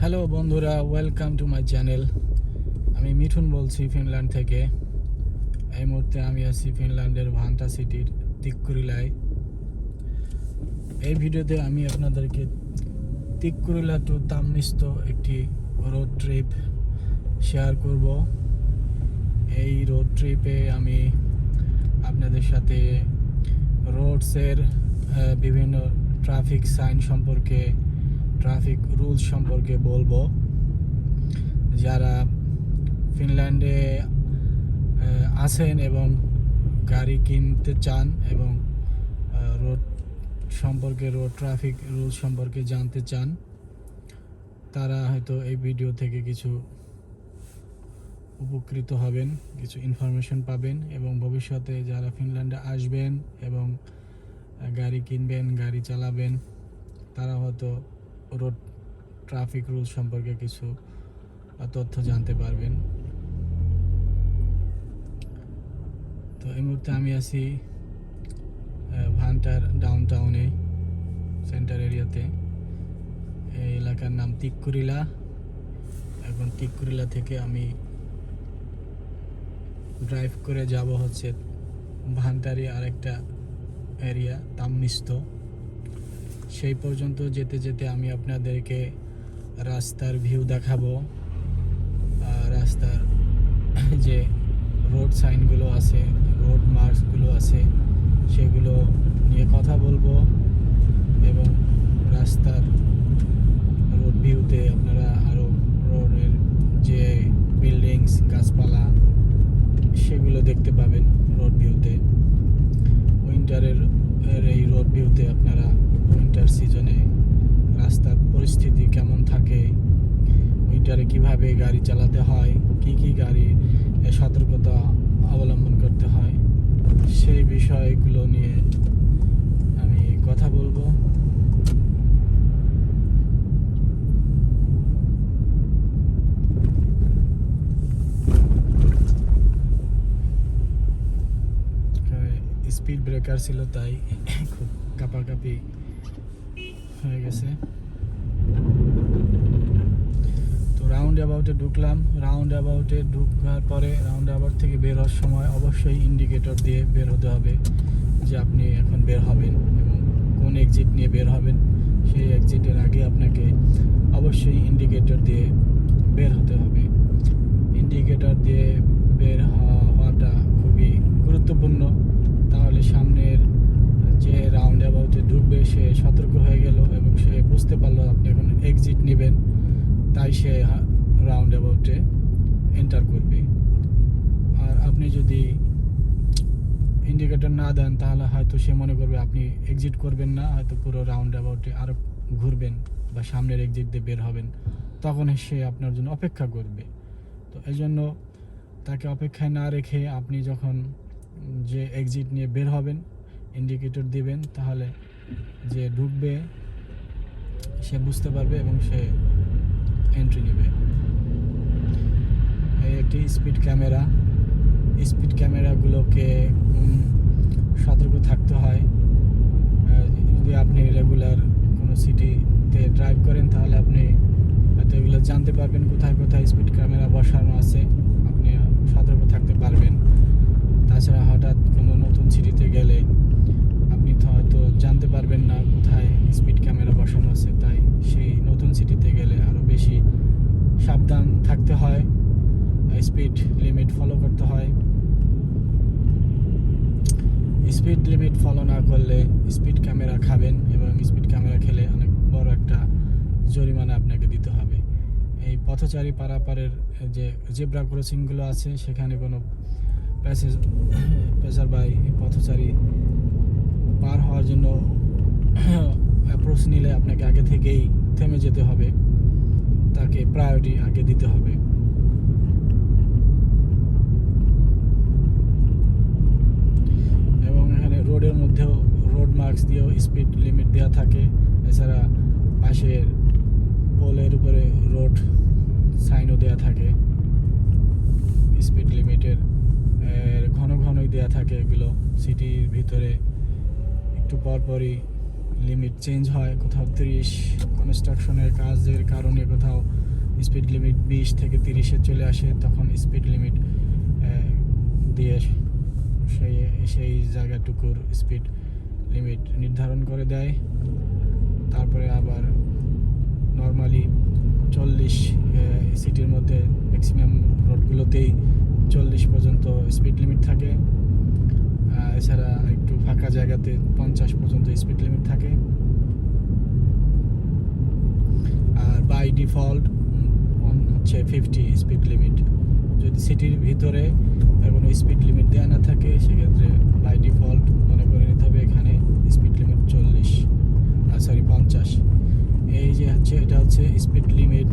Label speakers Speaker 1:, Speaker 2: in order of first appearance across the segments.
Speaker 1: Hello বন্ধুরা, welcome to my channel. আমি মিঠুন বলছি ফিনল্যান্ড থেকে। এই মুহূর্তে আমি আছি ফিনল্যান্ডের ভান্টা সিটির তিক্কুরিলায়। এই ভিডিওতে আমি আপনাদেরকে তিক্কুরিলা টু তামনিস্ত একটি রোড ট্রিপ শেয়ার করব। এই রোড ট্রিপে আমি আপনাদের সাথে রোডসের বিভিন্ন ট্রাফিক সাইন সম্পর্কে, ট্রাফিক রুলস সম্পর্কে বলবো। যারা ফিনল্যান্ডে আছেন এবং গাড়ি কিনতে চান এবং রোড সম্পর্কে, রোড ট্রাফিক রুলস সম্পর্কে জানতে চান, তারা হয়তো এই ভিডিও থেকে কিছু উপকৃত হবেন, কিছু ইনফরমেশন পাবেন। এবং ভবিষ্যতে যারা ফিনল্যান্ডে আসবেন এবং গাড়ি কিনবেন, গাড়ি চালাবেন, তারা হয়তো রোড ট্রাফিক রুলস সম্পর্কে কিছু তথ্য জানতে পারবেন। তো এই মুহূর্তে আমি আছি ভান্টার ডাউনটাউনে, সেন্টার এরিয়াতে। এই এলাকার নাম তিক্কুরিলা। এখন তিক্কুরিলা থেকে আমি ড্রাইভ করে যাব হচ্ছে ভান্টারি আরেকটা এরিয়া তামনিস্ত। সেই পর্যন্ত যেতে যেতে আমি আপনাদেরকে রাস্তার ভিউ দেখাবো, রাস্তার যে রোড সাইনগুলো আছে, রোড মার্কসগুলো আছে, সেগুলো নিয়ে কথা বলবো। এবং রাস্তার রোড ভিউতে আপনারা আরও রোডের যে বিল্ডিংস, গাছপালা, সেগুলো দেখতে পাবেন রোড ভিউতে। উইন্টারের এই রোড ভিউতে আপনারা উইন্টার সিজনে রাস্তার পরিস্থিতি কেমন থাকে, উইন্টারে কিভাবে গাড়ি চালাতে হয়, কি গাড়ি সতর্কতা অবলম্বন করতে হয়, সেই বিষয়গুলো নিয়ে আমি কথা বলবো। স্পিড ব্রেকার ছিল, তাই খুব কাঁপাকাঁপি হয়ে গেছে। তো রাউন্ড অ্যাবাউটে ঢুকলাম। রাউন্ড অ্যাবাউটে ঢুকার পরে রাউন্ড অ্যাবাউট থেকে বের হওয়ার সময় অবশ্যই ইন্ডিকেটর দিয়ে বের হতে হবে যে আপনি এখন বের হবেন এবং কোন এক্সিট নিয়ে বের হবেন। সেই এক্সিটের আগে আপনাকে অবশ্যই ইন্ডিকেটর দিয়ে বের হতে হবে। ইন্ডিকেটর দিয়ে বের হওয়াটা খুবই গুরুত্বপূর্ণ। তাহলে সামনের যে রাউন্ড অ্যাবাউটে ঢুকবে সে সতর্ক হয়ে গেল এবং সে বুঝতে পারলো আপনি এখন এক্সিট নেবেন, তাই সে রাউন্ড অ্যাবাউটে এন্টার করবে। আর আপনি যদি ইন্ডিকেটর না দেন তাহলে হয়তো সে মনে করবে আপনি এক্সিট করবেন না, হয়তো পুরো রাউন্ড অ্যাবাউটে আরও ঘুরবেন বা সামনের এক্সিট দিয়ে বের হবেন, তখন সে আপনার জন্য অপেক্ষা করবে। তো এই জন্য তাকে অপেক্ষায় না রেখে আপনি যখন যে এক্সিট নিয়ে বের হবেন, ইন্ডিকেটর দিবেন, তাহলে যে ঢুকবে সে বুঝতে পারবে এবং সে এন্ট্রি নেবে। এই একটি স্পিড ক্যামেরা। স্পিড ক্যামেরাগুলোকে সতর্ক থাকতে হয়। যদি আপনি রেগুলার কোনো সিটিতে ড্রাইভ করেন তাহলে আপনি হয়তো এগুলো জানতে পারবেন কোথায় কোথায় স্পিড ক্যামেরা বসানো আছে, আপনি সতর্ক থাকতে পারবেন। তাছাড়া হঠাৎ কোনো নতুন সিটিতে গেলে আপনি তো হয়তো জানতে পারবেন না কোথায় স্পিড ক্যামেরা বসানো আছে, তাই সেই নতুন সিটিতে গেলে আরও বেশি সাবধান থাকতে হয়, স্পিড লিমিট ফলো করতে হয়। স্পিড লিমিট ফলো না করলে স্পিড ক্যামেরা খাবেন এবং স্পিড ক্যামেরা খেলে অনেক বড় একটা জরিমানা আপনাকে দিতে হবে। এই পথচারী পারাপারের যে জেব্রা ক্রসিংগুলো আছে, সেখানে কোনো প্যাসেঞ্জার বাই পথচারী পার হওয়ার জন্য অ্যাপ্রোচ নিলে আপনাকে আগে থেকেই থেমে যেতে হবে, তাকে প্রায়োরিটি আগে দিতে হবে। এবং এখানে রোডের মধ্যেও রোড মার্কস দিয়েও স্পিড লিমিট দেওয়া থাকে। এছাড়া পাশের পোলের উপরে রোড সাইনও দেওয়া থাকে। স্পিড লিমিটের ঘন ঘনই দেওয়া থাকে। এগুলো সিটির ভিতরে একটু পরপরই লিমিট চেঞ্জ হয়, কোথাও 30, কনস্ট্রাকশনের কাজের কারণে কোথাও স্পিড লিমিট 20 থেকে 30-এ চলে আসে, তখন স্পিড লিমিট দিয়ে সেই জায়গাটুকুর স্পিড লিমিট নির্ধারণ করে দেয়। তারপরে আবার নর্মালি 40 সিটির মধ্যে ম্যাক্সিমাম রোডগুলোতেই 40 পর্যন্ত স্পিড লিমিট থাকে। এছাড়া একটু ফাঁকা জায়গাতে 50 পর্যন্ত স্পিড লিমিট থাকে। আর বাই ডিফল্ট হচ্ছে 50 স্পিড লিমিট। যদি সিটির ভিতরে কোনো স্পিড লিমিট দেওয়া না থাকে, সেক্ষেত্রে বাই ডিফল্ট মনে করে নিতে হবে এখানে স্পিড লিমিট 50। এই যে হচ্ছে এটা হচ্ছে স্পিড লিমিট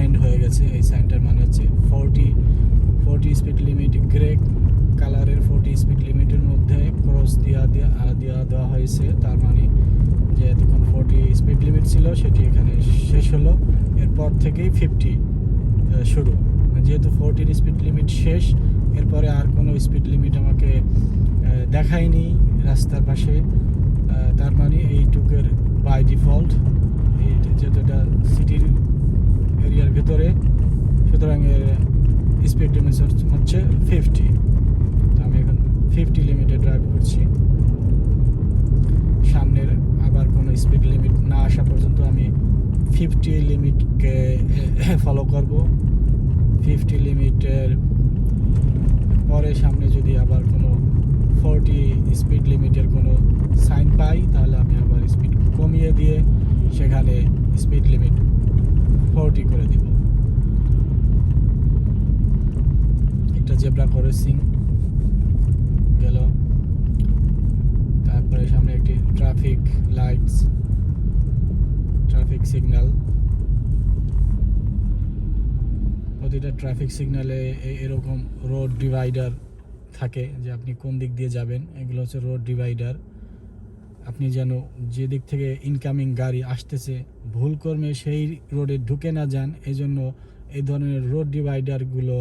Speaker 1: এন্ড হয়ে গেছে, এই সাইনটার মানে হচ্ছে 40 স্পিড লিমিট। গ্রে কালারের 40 স্পিড লিমিটের মধ্যে ক্রস দেওয়া হয়েছে, তার মানে যে এতক্ষণ 40 স্পিড লিমিট ছিল সেটি এখানে শেষ হলো, এরপর থেকেই 50 শুরু। যেহেতু 40 স্পিড লিমিট শেষ, এরপরে আর কোনো স্পিড লিমিট আমাকে দেখায়নি রাস্তার পাশে, তার মানে এইটুকের বাই ডিফল্ট, যেহেতু এটা সিটির এরিয়ার ভেতরে, সুতরাং এর স্পিড লিমিট হচ্ছে 50। তো আমি এখন 50 লিমিটে ড্রাইভ করছি। সামনের আবার কোনো স্পিড লিমিট না আসা পর্যন্ত আমি 50 লিমিটকে ফলো করব। 50 লিমিটের পরে সামনে যদি আবার কোনো 40 স্পিড লিমিটের কোনো সাইন পাই, তাহলে আমি আবার স্পিড কমিয়ে দিয়ে সেখানে স্পিড লিমিট 40 করে দিব। একটা জেব্রা ক্রসিং গেল, তারপরে সামনে একটি ট্রাফিক লাইটস, ট্রাফিক সিগন্যাল। প্রতিটা ট্রাফিক সিগন্যালে এরকম রোড ডিভাইডার থাকে, যে আপনি কোন দিক দিয়ে যাবেন। এগুলো হচ্ছে রোড ডিভাইডার। আপনি যেন যে দিক থেকে ইনকামিং গাড়ি আসতেছে ভুল কর্মে সেই রোডে ঢুকে না যান, এই জন্য এই ধরনের রোড ডিভাইডারগুলো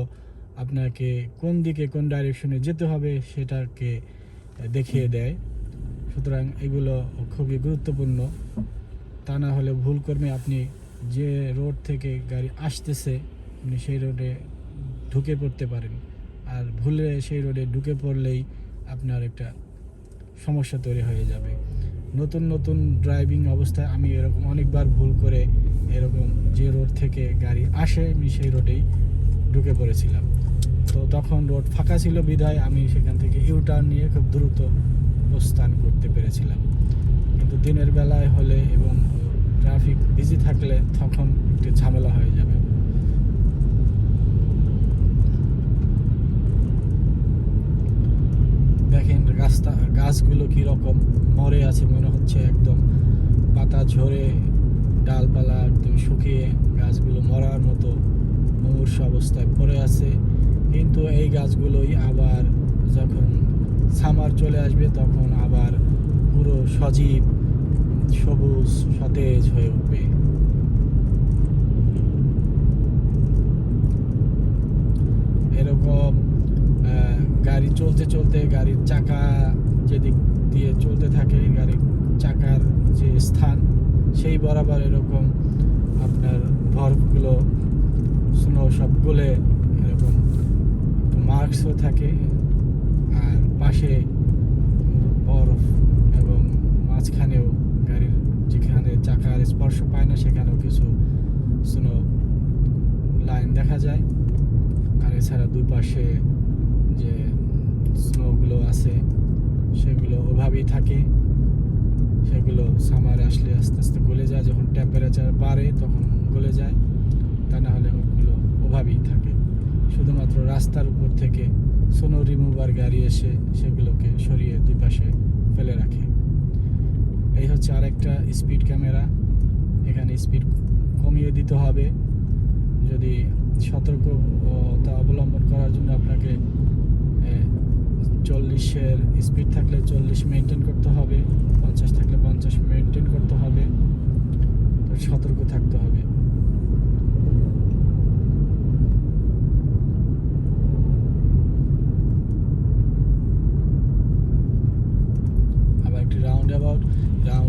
Speaker 1: আপনাকে কোন দিকে কোন ডাইরেকশনে যেতে হবে সেটাকে দেখিয়ে দেয়। সুতরাং এগুলো খুবই গুরুত্বপূর্ণ, তা না হলে ভুল কর্মে আপনি যে রোড থেকে গাড়ি আসতেছে আপনি সেই রোডে ঢুকে পড়তে পারেন, আর ভুলে সেই রোডে ঢুকে পড়লেই আপনার একটা সমস্যা তৈরি হয়ে যাবে। নতুন ড্রাইভিং অবস্থায় আমি এরকম অনেকবার ভুল করে এরকম যে রোড থেকে গাড়ি আসে আমি সেই রোডেই ঢুকে পড়েছিলাম। তো তখন রোড ফাঁকা ছিল বিধায় আমি সেখান থেকে ইউটার্ন নিয়ে খুব দ্রুত প্রস্থান করতে পেরেছিলাম। কিন্তু দিনের বেলায় হলে এবং ট্রাফিক বিজি থাকলে তখন একটু ঝামেলা হয়ে যাবে। দেখেন গাছগুলো কীরকম মরে আছে, মনে হচ্ছে একদম পাতা ঝরে ডালপালা একদম শুকিয়ে গাছগুলো মরার মতো মুমূর্ষ অবস্থায় পড়ে আছে। কিন্তু এই গাছগুলোই আবার যখন সামার চলে আসবে তখন আবার পুরো সজীব সবুজ সতেজ হয়ে উঠবে। এরকম গাড়ি চলতে চলতে গাড়ির চাকা যেদিক দিয়ে চলতে থাকে, গাড়ির চাকার যে স্থান সেই বরাবর এরকম আপনার বরফগুলো স্নো সব গলে এরকম মার্কসও থাকে, আর পাশে বরফ এবং মাঝখানেও গাড়ির যেখানে চাকার স্পর্শ পায় না সেখানেও কিছু স্নো লাইন দেখা যায়। আর এছাড়া দুই পাশে যে স্নোগুলো আছে সেগুলো ওভাবেই থাকে, সেগুলো সামারে আসলে আস্তে আস্তে গলে যায়, যখন টেম্পারেচার বাড়ে তখন গলে যায়, তা না হলে ওগুলো ওভাবেই থাকে। শুধুমাত্র রাস্তার উপর থেকে স্নো রিমুভার গাড়ি এসে সেগুলোকে সরিয়ে দুই পাশে ফেলে রাখে। এই হচ্ছে আরেকটা স্পিড ক্যামেরা, এখানে স্পিড কমিয়ে দিতে হবে। যদি সতর্কতা অবলম্বন করার জন্য আপনাকে 40-এর স্পিড থাকলে 40 মেনটেন করতে হবে, 50 থাকলে 50 মেনটেন করতে হবে, তো সতর্ক থাকতে হবে। আবার একটি রাউন্ড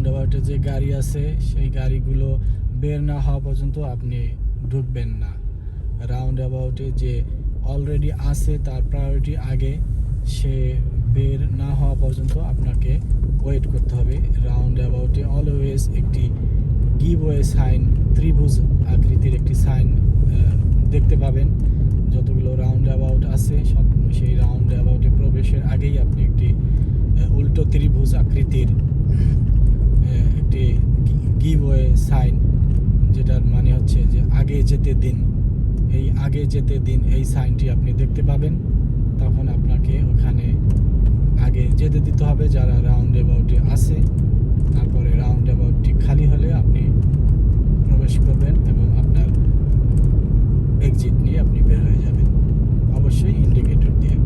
Speaker 1: অ্যাবাউটে যে গাড়ি আছে সেই গাড়িগুলো বের না হওয়া পর্যন্ত আপনি ঢুকবেন না। রাউন্ড অ্যাবাউটে যে অলরেডি আছে তার প্রায়োরিটি আগে, সে বের না হওয়া পর্যন্ত আপনাকে ওয়েট করতে হবে। রাউন্ড অ্যাবাউটে অলওয়েজ একটি গিভওয়ে সাইন, ত্রিভুজ আকৃতির একটি সাইন দেখতে পাবেন। যতগুলো রাউন্ড অ্যাবাউট আছে সব সেই রাউন্ড অ্যাবাউটে প্রবেশের আগেই আপনি একটি উল্টো ত্রিভুজ আকৃতির একটি গিভওয়ে সাইন, যেটার মানে হচ্ছে যে আগে যেতে দিন, এই আগে যেতে দিন এই সাইনটি আপনি দেখতে পাবেন। তখন আপনাকে ওখানে আগে যেতে দিতে হবে যারা রাউন্ড অ্যাবাউটে আছে। তারপরে রাউন্ড অ্যাবাউটটি খালি হলে আপনি প্রবেশ করবেন এবং আপনার এক্সিট নিয়ে আপনি বের হয়ে যাবেন, অবশ্যই ইন্ডিকেটর দিয়ে।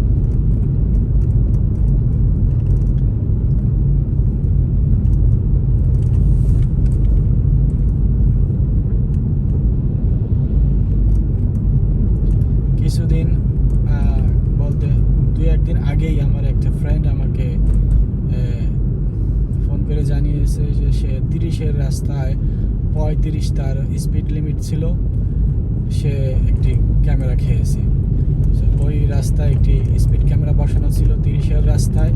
Speaker 1: কিছুদিন বলতে 2-1 দিন আগেই আমার একটা ফ্রেন্ড আমাকে ফোন করে জানিয়েছে যে সে 30-এর রাস্তায় 35 তার স্পিড লিমিট ছিল, সে একটি ক্যামেরা খেয়েছে। ওই রাস্তায় একটি স্পিড ক্যামেরা বসানো ছিল 30-এর রাস্তায়,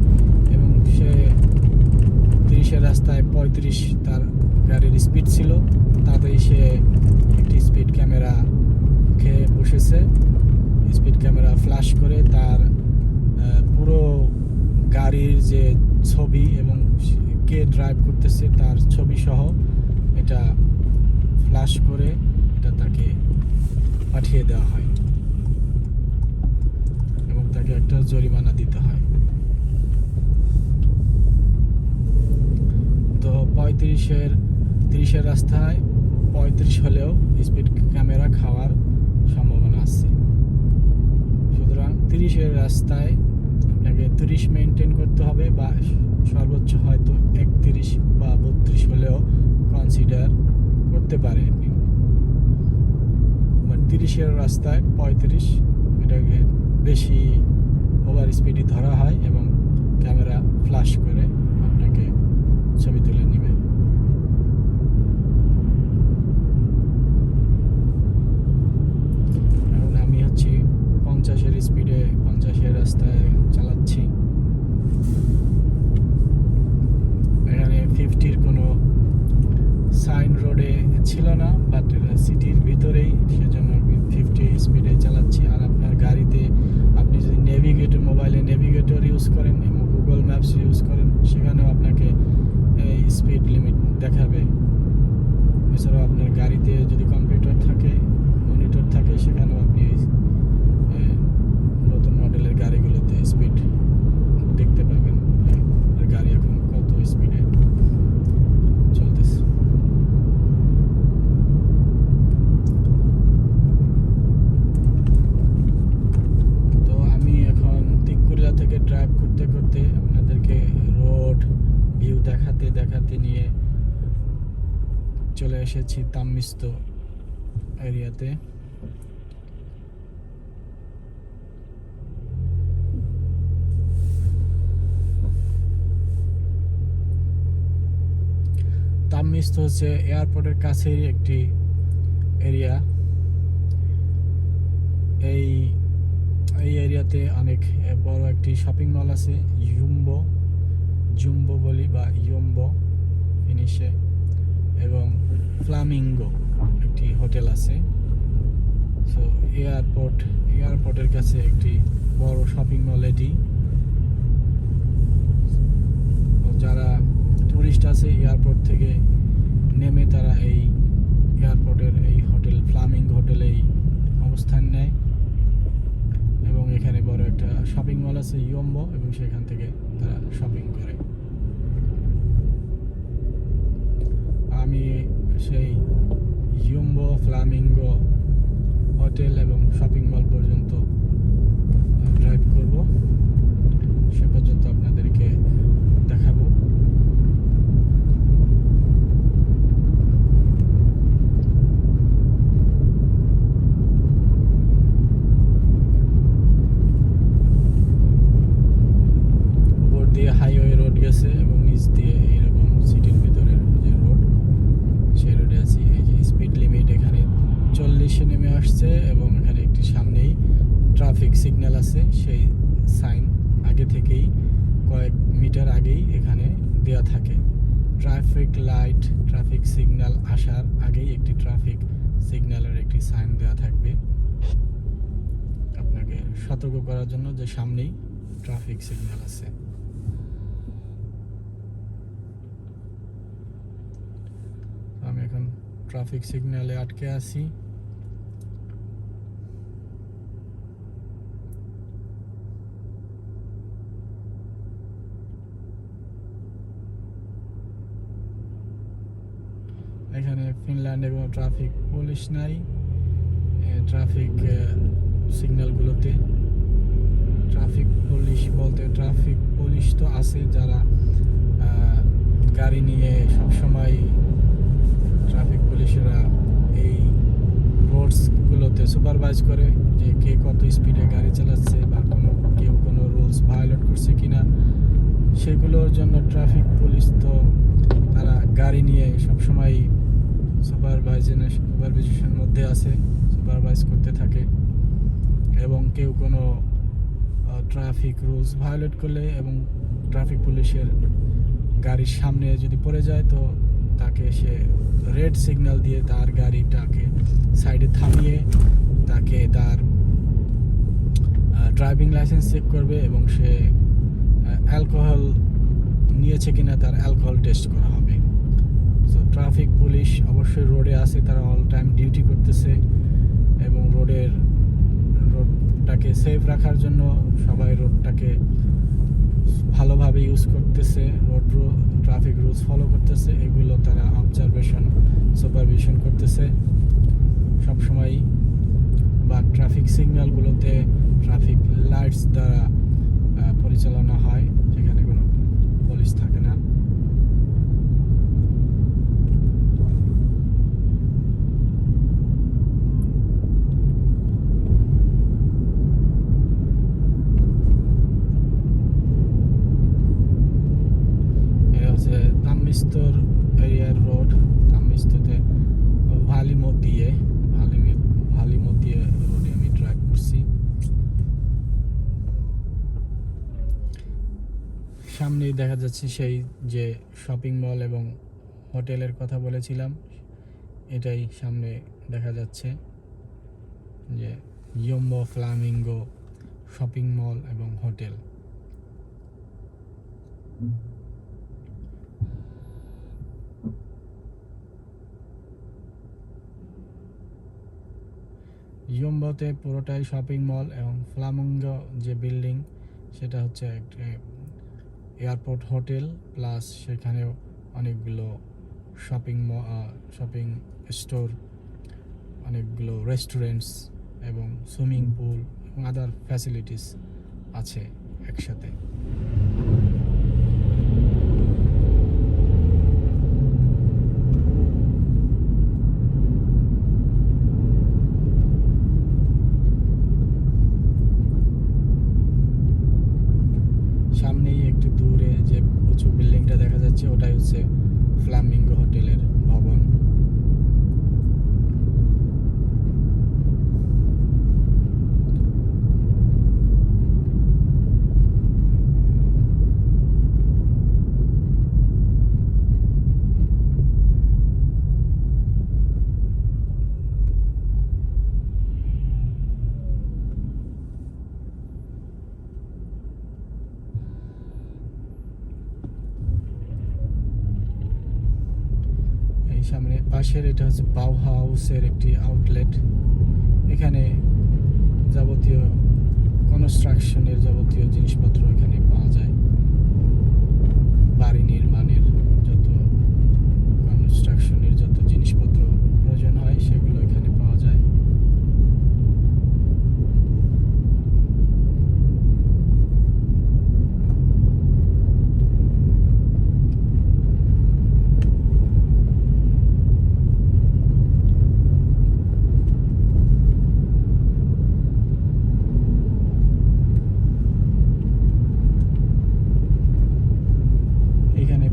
Speaker 1: এবং সে 30-এর রাস্তায় 35 তার গাড়ির স্পিড ছিল, তাতেই সে একটি স্পিড ক্যামেরা খেয়ে বসেছে। স্পিড ক্যামেরা ফ্ল্যাশ করে তার পুরো গাড়ির যে ছবি এবং কে ড্রাইভ করতেছে তার ছবি সহ এটা ফ্ল্যাশ করে এটা তাকে পাঠিয়ে দেওয়া হয় এবং তাকে একটা জরিমানা দিতে হয়। তো 30-এর রাস্তায় 35 হলেও স্পিড ক্যামেরা খাওয়ার সম্ভাবনা আছে। সুতরাং 30-এর রাস্তায় আপনাকে 30 মেনটেন করতে হবে, বা সর্বোচ্চ হয়তো 31 বা 32 হলেও কনসিডার করতে পারে আপনি। 30-এর রাস্তায় 35 এটাকে বেশি ওভার স্পিডই ধরা হয় এবং ক্যামেরা ফ্ল্যাশ করে আপনাকে ছবি তুলে নেবে। এখন আমি হচ্ছি 50-এর স্পিডে 50-এর রাস্তায় চালাচ্ছি। এখানে 50-র কোনো সাইন রোডে ছিল না, বাট সিটির ভিতরেই, সেজন্য আমি 50 স্পিডে চালাচ্ছি। আর আপনার গাড়িতে আপনি যদি মোবাইলে নেভিগেটর ইউজ করেন এবং গুগল ম্যাপস ইউজ করেন, সেখানেও আপনাকে এই স্পিড লিমিট দেখাবে। এছাড়াও আপনার গাড়িতে যদি কম্পিউটার থাকে, মনিটর থাকে, সেখানেও আপনি নতুন মডেলের গাড়িগুলোতে স্পিড দেখতে পাবেন, গাড়ি এখন কত স্পিডে চলতেছে। তো আমি এখন তিকুরিয়া থেকে ড্রাইভ করতে করতে আপনাদেরকে রোড ভিউ দেখাতে দেখাতে নিয়ে চলে এসেছি তাম্মিস্ত এরিয়াতে। তাম্মিস্ত হচ্ছে এয়ারপোর্টের কাছেই একটি এরিয়া। এই এরিয়াতে অনেক বড় একটি শপিং মল আছে, জুম্বো বলি বা ইয়ম্বো ফিনিশে, এবং ফ্লামিঙ্গো একটি হোটেল আছে। সো এয়ারপোর্টের কাছে একটি বড় শপিং মল এটি। যারা টুরিস্ট আছে এয়ারপোর্ট থেকে নেমে তারা এই এয়ারপোর্টের এই হোটেল ফ্লামিঙ্গো হোটেলেই অবস্থান নেয়, এবং এখানে বড় একটা শপিং মল আছে ইয়ম্বো, এবং সেখান থেকে তারা শপিং করে। আমি সেই ইয়ম্বো, ফ্লামিঙ্গো হোটেল এবং শপিং মল পর্যন্ত ড্রাইভ করব, সে পর্যন্ত আপনাদেরকে দেখাবো। উপর দিয়ে হাইওয়ে রোড গেছে এবং নিচ দিয়ে এইরকম সিটির ভিতরের যে রোড, করতেছে এবং এখানে একটি সামনেই ট্রাফিক সিগন্যাল আছে। সেই সাইন আগে থেকেই কয়েক মিটার আগেই এখানে দেয়া থাকে। ট্রাফিক লাইট, ট্রাফিক সিগন্যাল আসার আগেই একটি ট্রাফিক সিগন্যালের একটি সাইন দেওয়া থাকবে আপনাকে সতর্ক করার জন্য যে সামনেই ট্রাফিক সিগন্যাল আছে। আমি এখন ট্রাফিক সিগন্যালে আটকে আছি। এখানে ফিনল্যান্ডে কোনো ট্রাফিক পুলিশ নাই। ট্রাফিক সিগন্যালগুলোতে ট্রাফিক পুলিশ বলতে ট্রাফিক পুলিশ তো আছে যারা গাড়ি নিয়ে সবসময় ট্রাফিক পুলিশেরা এই রোডসগুলোতে সুপারভাইজ করে যে কে কত স্পিডে গাড়ি চালাচ্ছে বা কেউ কোনো রুলস ভায়োলেট করছে কিনা। সেগুলোর জন্য ট্রাফিক পুলিশ তো তারা গাড়ি নিয়ে সবসময় সুপারভাইজেশনের মধ্যে আছে, সুপারভাইজ করতে থাকে। এবং কেউ কোনো ট্রাফিক রুলস ভায়োলেট করলে এবং ট্রাফিক পুলিশের গাড়ির সামনে যদি পড়ে যায় তো তাকে সে রেড সিগন্যাল দিয়ে তার গাড়িটাকে সাইডে থামিয়ে তাকে তার ড্রাইভিং লাইসেন্স চেক করবে এবং সে অ্যালকোহল নিয়েছে কিনা তার অ্যালকোহল টেস্ট করা হবে। সো ট্রাফিক পুলিশ অবশ্যই রোডে আছে, তারা অল টাইম ডিউটি করতেছে এবং রোডটাকে সেফ রাখার জন্য সবাই রোডটাকে ভালোভাবে ইউজ করতেছে, ট্রাফিক রুলস ফলো করতেছে। এগুলো তারা সুপারভিশন করতেছে সবসময়। বা ট্রাফিক সিগন্যালগুলোতে ট্রাফিক লাইটস দ্বারা পরিচালনা হয়, সেখানে কোনো পুলিশ থাকে না। তাম্মিস্তর এরিয়ার রোড, তাম্মিস্ততে ভালিমতিয়ে রোডে আমি ড্রাইভ করছি। সামনেই দেখা যাচ্ছে সেই যে শপিং মল এবং হোটেলের কথা বলেছিলাম, এটাই সামনে দেখা যাচ্ছে যে ইয়ম্বো ফ্লামিঙ্গো শপিং মল এবং হোটেল। ইয়ম্বোতে পুরোটাই শপিং মল এবং ফ্লামিঙ্গো যে বিল্ডিং সেটা হচ্ছে এয়ারপোর্ট হোটেল, প্লাস সেখানেও অনেকগুলো শপিং স্টোর, অনেকগুলো রেস্টুরেন্টস এবং সুইমিং পুল এবং আদার ফ্যাসিলিটিস আছে একসাথে। সামনেই একটু দূরে যে উঁচু বিল্ডিংটা দেখা যাচ্ছে ওটাই হচ্ছে ফ্লামিঙ্গো হোটেলের ভবন। সামনে পাশের এটা হচ্ছে বাউহাউসের একটি আউটলেট। এখানে যাবতীয় কনস্ট্রাকশনের যাবতীয় জিনিসপত্র এখানে পাওয়া যায়। বাড়ি নির্মাণের যত কনস্ট্রাকশনের যত জিনিসপত্র প্রয়োজন হয় সেগুলো এখানে পাওয়া যায়।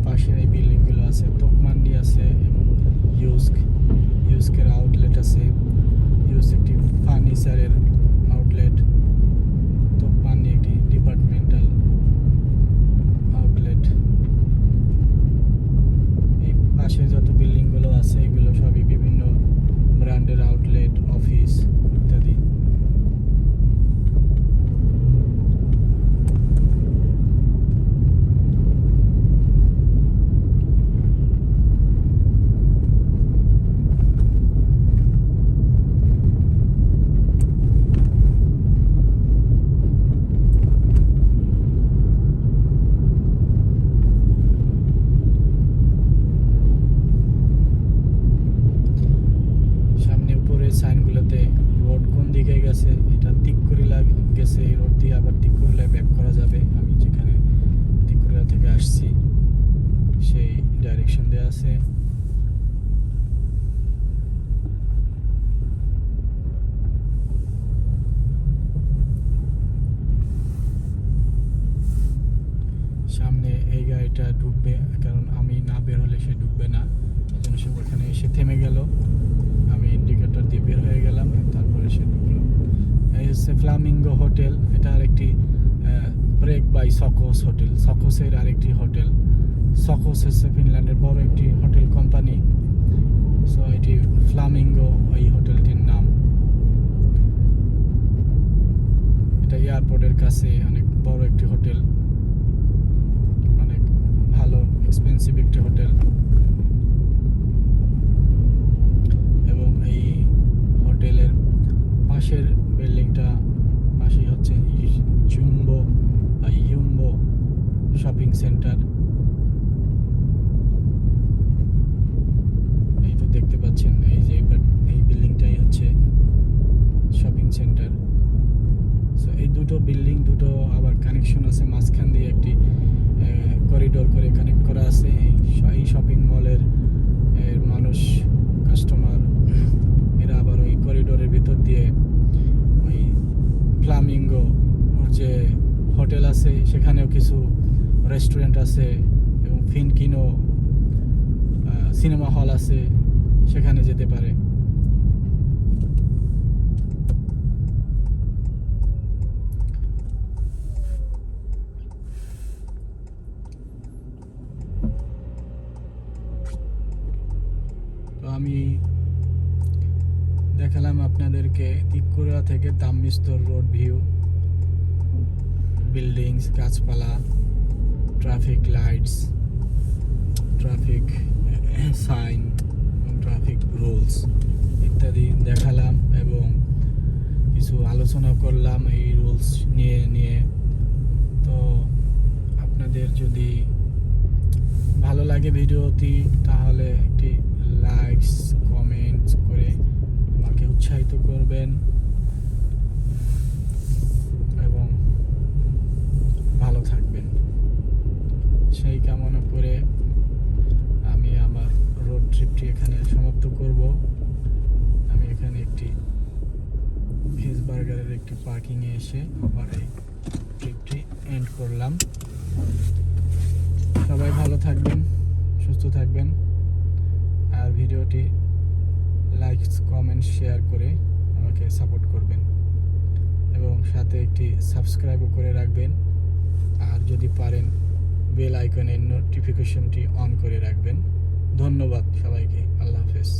Speaker 1: পাশের এই বিল্ডিংগুলো আছে, তোকমান্ডি আছে এবং অফিসারের আউটলেট, তোপপানি একটি ডিপার্টমেন্টাল আউটলেট। এই পাশে যত বিল্ডিংগুলো আছে এগুলো সবই বিভিন্ন ব্র্যান্ডের আউটলেট, অফিস ইত্যাদি। সাইনগুলোতে রোড কোন দিকে গেছে, এটা তিকুরিলা গেছে, এই রোড দিয়ে আবার তিকুরিলায় ব্যাক করা যাবে। আমি যেখানে তিকুরিলা থেকে আসছি সেই ডাইরেকশন দেওয়া আছে। সামনে এই গাড়িটা ঢুকবে, কারণ আমি না বের হলে সে ঢুকবে না, এই জন্য সে ওখানে এসে থেমে গেল। আমি ইন্ডিকেটর দিয়ে বের হয়ে গেলাম, তারপরে সে ঢুকলো। এই হচ্ছে ফ্লামিঙ্গো হোটেল, এটা আরেকটি ব্রেক বাই সকোস হোটেল, সকোসের আরেকটি হোটেল। সকোস হচ্ছে ফিনল্যান্ডের বড় একটি হোটেল কোম্পানি। সো এটি ফ্লামিঙ্গো এই হোটেলটির নাম। এটা এয়ারপোর্টের কাছে অনেক বড় একটি হোটেল, অনেক ভালো এক্সপেন্সিভ একটি হোটেল। এবং এই হোটেলের পাশের বিল্ডিংটা পাশেই হচ্ছে ইউম্বো শপিং সেন্টার। এই তো দেখতে পাচ্ছেন, এই যে এই বিল্ডিংটাই হচ্ছে শপিং সেন্টার। সো এই দুটো বিল্ডিং দুটো আবার কানেকশন আছে, মাঝখান দিয়ে একটি করিডোর করে কানেক্ট করা আছে। এই শপিং মলের মানুষ, কাস্টমার, এরা আবার ওই করিডোরের ভিতর দিয়ে ওই ফ্লামিঙ্গো ওর যে হোটেল আছে সেখানেও কিছু রেস্টুরেন্ট আছে এবং ফিনকিনো সিনেমা হল আছে, সেখানে যেতে পারে। তো আমি দেখালাম আপনাদেরকে তিকুরিলা থেকে দামমিস্তর রোড ভিউ, বিল্ডিংস, গাছপালা, traffic lights, traffic sign, traffic rules ইত্যাদি দেখালাম এবং কিছু আলোচনা করলাম এই রুলস নিয়ে। তো আপনাদের যদি ভালো লাগে ভিডিওটি, তাহলে একটি লাইকস কমেন্টস করে আমাকে উৎসাহিত করবেন এবং ভালো থাকবেন সেই কামনা করে আমি আমার রোড ট্রিপটি এখানে সমাপ্ত করব। আমি এখানে একটি ভেজ বার্গারের একটি পার্কিংয়ে এসে আবার এই ট্রিপটি এন্ড করলাম। সবাই ভালো থাকবেন, সুস্থ থাকবেন, আর ভিডিওটি লাইক কমেন্ট শেয়ার করে আমাকে সাপোর্ট করবেন এবং সাথে একটি সাবস্ক্রাইবও করে রাখবেন। আর যদি পারেন বেল আইকনের নোটিফিকেশনটি অন করে রাখবেন। ধন্যবাদ সবাইকে। আল্লাহ হাফেজ।